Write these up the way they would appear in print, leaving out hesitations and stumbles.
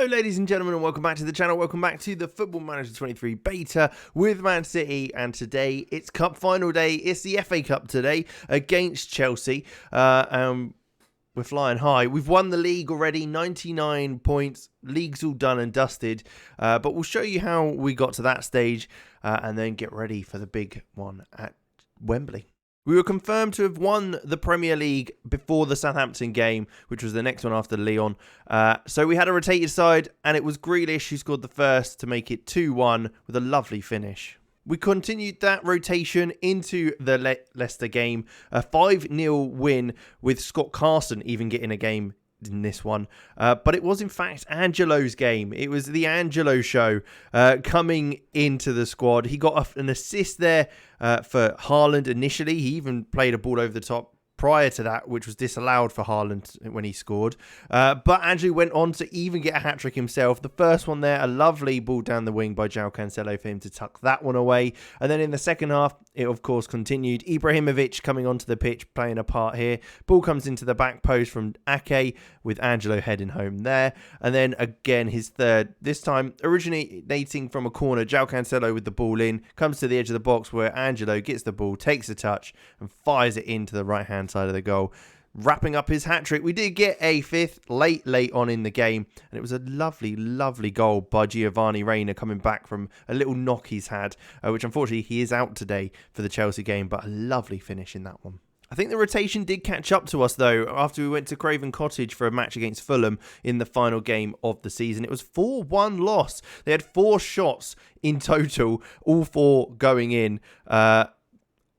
Hello ladies and gentlemen, and welcome back to the channel. Welcome back to the Football Manager 23 beta with Man City, and today it's Cup final day. It's the FA Cup today against Chelsea. We're flying high. We've won the league already, 99 points. League's all done and dusted, but we'll show you how we got to that stage and then get ready for the big one at Wembley. We were confirmed to have won the Premier League before the Southampton game, which was the next one after Lyon. So we had a rotated side, and it was Grealish who scored the first to make it 2-1 with a lovely finish. We continued that rotation into the Leicester game, a 5-0 win with Scott Carson even getting a game in this one, but it was in fact Angelo's game. It was the Angelo show coming into the squad. He got an assist there for Haaland initially. He even played a ball over the top prior to that, which was disallowed for Haaland when he scored. But Angelo went on to even get a hat-trick himself. The first one there, a lovely ball down the wing by João Cancelo for him to tuck that one away. And then in the second half, it of course continued. Ibrahimovic coming onto the pitch, playing a part here. Ball comes into the back post from Ake with Angelo heading home there. And then again, his third, this time originating from a corner. João Cancelo with the ball in, comes to the edge of the box where Angelo gets the ball, takes a touch and fires it into the right-hand side of the goal, wrapping up his hat-trick. We did get a fifth late on in the game, and it was a lovely goal by Giovanni Reina coming back from a little knock he's had, which unfortunately he is out today for the Chelsea game, but a lovely finish in that one. I think the rotation did catch up to us though after we went to Craven Cottage for a match against Fulham in the final game of the season. It was 4-1 loss. They had 4 shots in total, all 4 going in.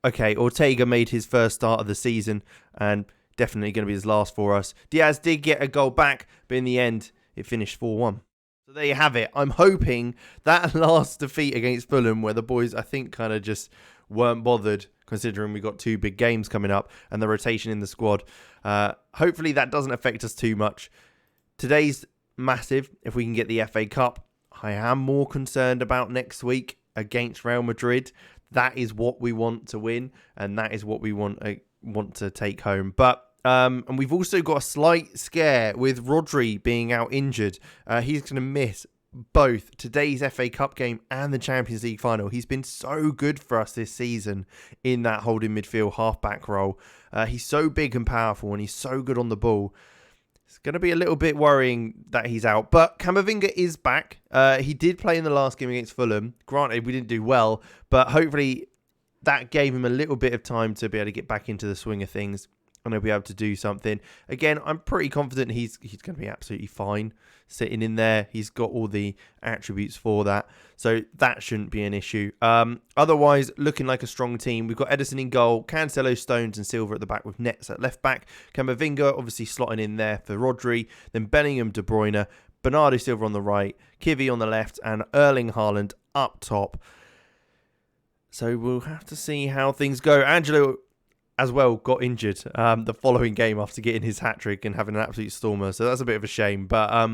Okay, Ortega made his first start of the season and definitely going to be his last for us. Diaz did get a goal back, but in the end, it finished 4-1. So there you have it. I'm hoping that last defeat against Fulham, where the boys, I think, kind of just weren't bothered, considering we got 2 big games coming up and the rotation in the squad. Hopefully that doesn't affect us too much. Today's massive if we can get the FA Cup. I am more concerned about next week against Real Madrid. That is what we want to win, and that is what we want to take home. But and we've also got a slight scare with Rodri being out injured. He's going to miss both today's FA Cup game and the Champions League final. He's been so good for us this season in that holding midfield halfback role. He's so big and powerful, and he's so good on the ball. It's going to be a little bit worrying that he's out. But Camavinga is back. He did play in the last game against Fulham. Granted, we didn't do well, but hopefully that gave him a little bit of time to be able to get back into the swing of things, and he'll be able to do something. Again, I'm pretty confident he's going to be absolutely fine sitting in there. He's got all the attributes for that, so that shouldn't be an issue. Otherwise, looking like a strong team. We've got Ederson in goal, Cancelo, Stones and Silva at the back with Nets at left back. Camavinga obviously slotting in there for Rodri. Then Bellingham, De Bruyne, Bernardo Silva on the right, Kivi on the left, and Erling Haaland up top. So we'll have to see how things go. Angelo as well got injured the following game after getting his hat-trick and having an absolute stormer. So that's a bit of a shame. But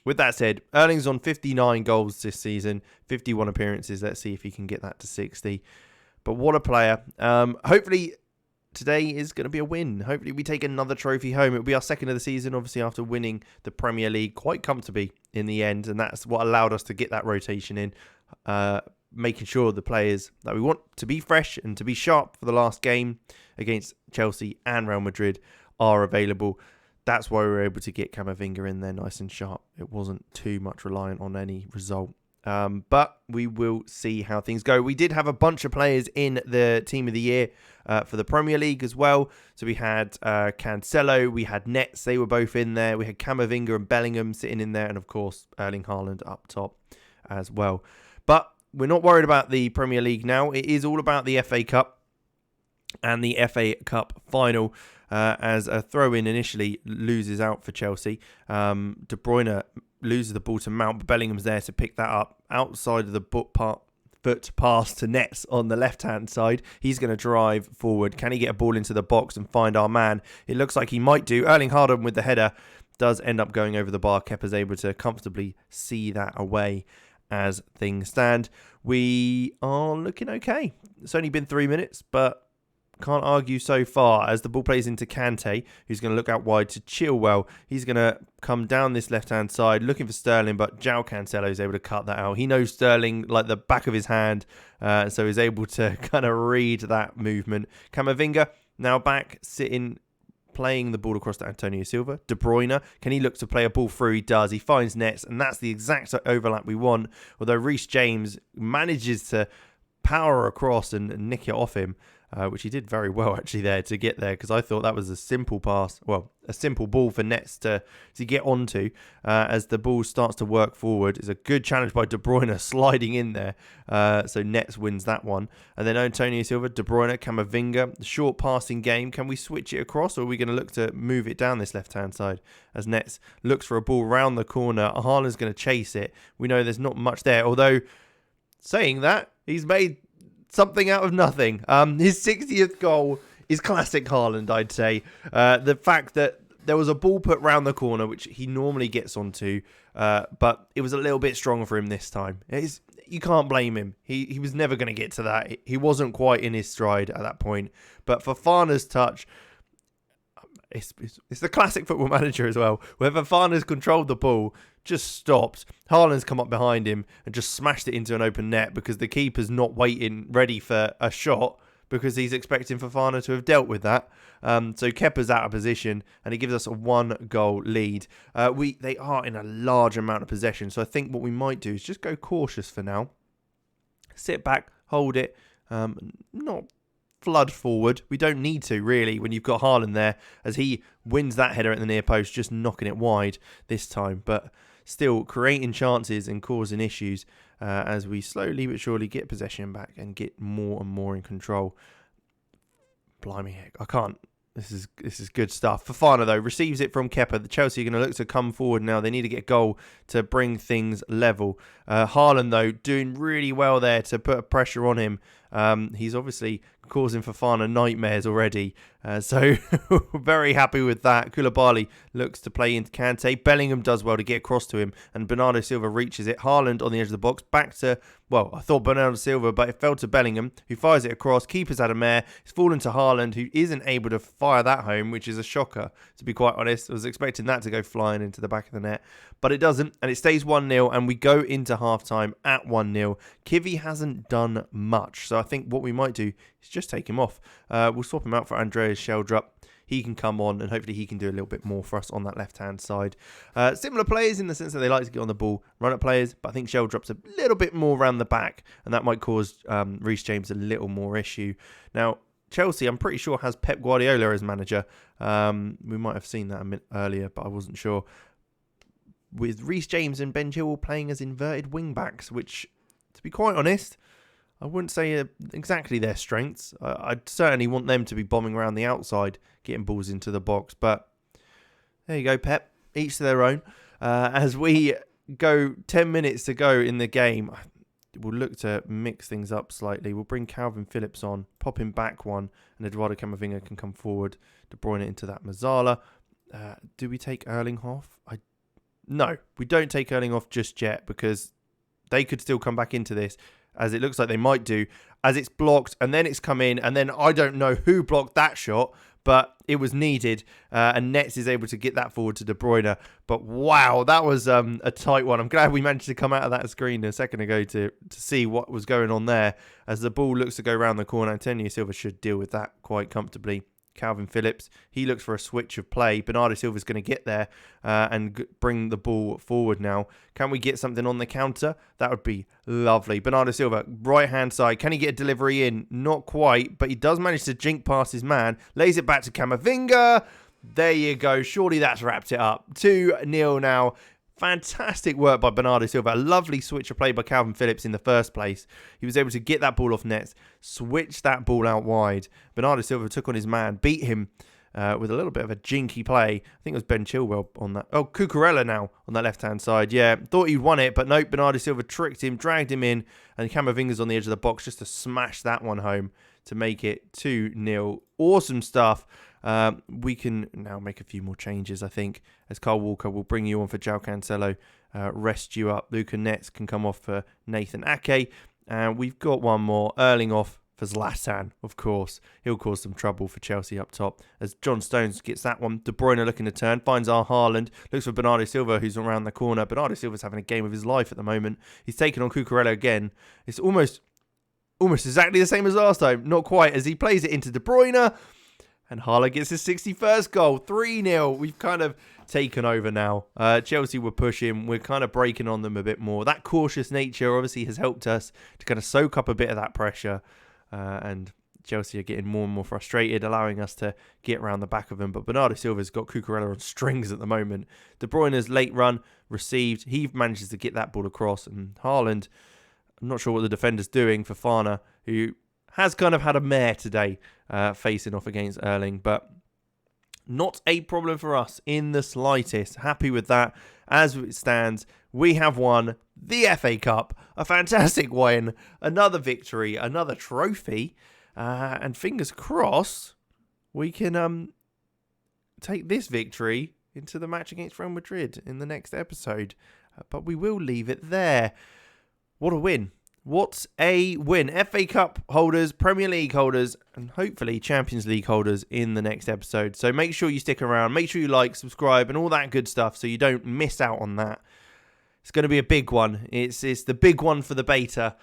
with that said, Erling's on 59 goals this season, 51 appearances. Let's see if he can get that to 60. But what a player. Hopefully today is going to be a win. Hopefully we take another trophy home. It'll be our second of the season, obviously, after winning the Premier League quite comfortably in the end. And that's what allowed us to get that rotation in, making sure the players that we want to be fresh and to be sharp for the last game against Chelsea and Real Madrid are available. That's why we were able to get Camavinga in there nice and sharp. It wasn't too much reliant on any result. But we will see how things go. We did have a bunch of players in the Team of the Year for the Premier League as well. So we had Cancelo, we had Nets, they were both in there. We had Camavinga and Bellingham sitting in there. And of course, Erling Haaland up top as well. But we're not worried about the Premier League now. It is all about the FA Cup and the FA Cup final, as a throw-in initially loses out for Chelsea. De Bruyne loses the ball to Mount, but Bellingham's there to pick that up outside of the foot pass to Nets on the left-hand side. He's going to drive forward. Can he get a ball into the box and find our man? It looks like he might do. Erling Haaland with the header does end up going over the bar. Kepa's able to comfortably see that away. As things stand, we are looking okay. It's only been 3 minutes, but can't argue so far as the ball plays into Kante, who's going to look out wide to Chilwell. He's going to come down this left-hand side looking for Sterling, but João Cancelo is able to cut that out. He knows Sterling like the back of his hand, so he's able to kind of read that movement. Camavinga now back sitting, playing the ball across to Antonio Silva. De Bruyne, can he look to play a ball through? He does. He finds Nets, and that's the exact overlap we want. Although Reece James manages to power across and nick it off him, which he did very well actually there to get there, because I thought that was a simple pass, well, a simple ball for Nets to get onto as the ball starts to work forward. It's a good challenge by De Bruyne sliding in there, so Nets wins that one. And then Antonio Silva, De Bruyne, Camavinga, short passing game. Can we switch it across, or are we going to look to move it down this left-hand side as Nets looks for a ball round the corner? Haaland's going to chase it. We know there's not much there, although saying that, he's made something out of nothing. His 60th goal is classic Haaland, I'd say. The fact that there was a ball put round the corner, which he normally gets onto, but it was a little bit stronger for him this time. You can't blame him. He was never going to get to that. He wasn't quite in his stride at that point. But Fofana's touch, it's the classic Football Manager as well. Where Fofana's controlled the ball, just stopped. Haaland's come up behind him and just smashed it into an open net because the keeper's not waiting ready for a shot because he's expecting Fofana to have dealt with that. So Kepa's out of position and it gives us a 1-goal lead. They are in a large amount of possession, so I think what we might do is just go cautious for now. Sit back, hold it, not flood forward. We don't need to really when you've got Haaland there, as he wins that header at the near post, just knocking it wide this time, but still creating chances and causing issues as we slowly but surely get possession back and get more and more in control. Blimey, I can't. This is good stuff. Fofana, though, receives it from Kepa. The Chelsea are going to look to come forward now. They need to get a goal to bring things level. Haaland, though, doing really well there to put pressure on him. He's obviously causing Fofana nightmares already. So very happy with that. Koulibaly looks to play into Kante. Bellingham does well to get across to him. And Bernardo Silva reaches it. Haaland on the edge of the box. Back to, well, I thought Bernardo Silva, but it fell to Bellingham, who fires it across. Keeper's had a mare. It's fallen to Haaland, who isn't able to fire that home, which is a shocker, to be quite honest. I was expecting that to go flying into the back of the net. But it doesn't. And it stays 1-0. And we go into half-time at 1-0. Kivi hasn't done much. So I think what we might do is just take him off. We'll swap him out for Andreas Sheldrup. He can come on and hopefully he can do a little bit more for us on that left-hand side. Similar players in the sense that they like to get on the ball, run at players, but I think Sheldrup's a little bit more around the back and that might cause Reece James a little more issue. Now, Chelsea, I'm pretty sure, has Pep Guardiola as manager. We might have seen that a minute earlier, but I wasn't sure. With Reece James and Ben Chilwell playing as inverted wing-backs, which, to be quite honest, I wouldn't say exactly their strengths. I'd certainly want them to be bombing around the outside, getting balls into the box. But there you go, Pep. Each to their own. As we go 10 minutes to go in the game, we'll look to mix things up slightly. We'll bring Calvin Phillips on, pop him back one, and Eduardo Camavinga can come forward, De Bruyne into that Mazzala. Do we take Erling off? No, we don't take Erling off just yet because they could still come back into this, as it looks like they might do, as it's blocked and then it's come in and then I don't know who blocked that shot, but it was needed and Nets is able to get that forward to De Bruyne. But wow, that was a tight one. I'm glad we managed to come out of that screen a second ago to see what was going on there. As the ball looks to go around the corner, Antonio Silva should deal with that quite comfortably. Calvin Phillips, he looks for a switch of play. Bernardo Silva's going to get there and bring the ball forward now. Can we get something on the counter? That would be lovely. Bernardo Silva, right-hand side. Can he get a delivery in? Not quite, but he does manage to jink past his man. Lays it back to Camavinga. There you go. Surely that's wrapped it up. 2-0 now. Fantastic work by Bernardo Silva. A lovely switch of play by Calvin Phillips in the first place. He was able to get that ball off Nets, switch that ball out wide. Bernardo Silva took on his man, beat him with a little bit of a jinky play. I think it was Ben Chilwell on that. Oh, Cucurella now on that left-hand side. Yeah, thought he'd won it, but nope. Bernardo Silva tricked him, dragged him in, and Camavinga's on the edge of the box just to smash that one home to make it 2-0. Awesome stuff. We can now make a few more changes, I think, as Kyle Walker will bring you on for João Cancelo, rest you up. Luca Nets can come off for Nathan Ake. And we've got one more. Erling off, for Zlatan, of course. He'll cause some trouble for Chelsea up top as John Stones gets that one. De Bruyne looking to turn, finds our Haaland, looks for Bernardo Silva, who's around the corner. Bernardo Silva's having a game of his life at the moment. He's taken on Cucurella again. It's almost exactly the same as last time. Not quite, as he plays it into De Bruyne. And Haaland gets his 61st goal. 3-0. We've kind of taken over now. Chelsea were pushing. We're kind of breaking on them a bit more. That cautious nature obviously has helped us to kind of soak up a bit of that pressure. And Chelsea are getting more and more frustrated, allowing us to get around the back of them. But Bernardo Silva's got Cucurella on strings at the moment. De Bruyne's late run received. He manages to get that ball across. And Haaland, I'm not sure what the defender's doing for Fana, who has kind of had a mare today facing off against Erling. But not a problem for us in the slightest. Happy with that. As it stands, we have won the FA Cup. A fantastic win. Another victory. Another trophy. And fingers crossed, we can take this victory into the match against Real Madrid in the next episode. But we will leave it there. What a win. What a win. FA Cup holders, Premier League holders, and hopefully Champions League holders in the next episode. So make sure you stick around. Make sure you like, subscribe, and all that good stuff so you don't miss out on that. It's going to be a big one. It's the big one for the beta.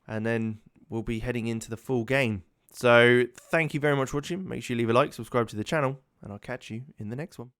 And then we'll be heading into the full game. So thank you very much for watching. Make sure you leave a like, subscribe to the channel, and I'll catch you in the next one.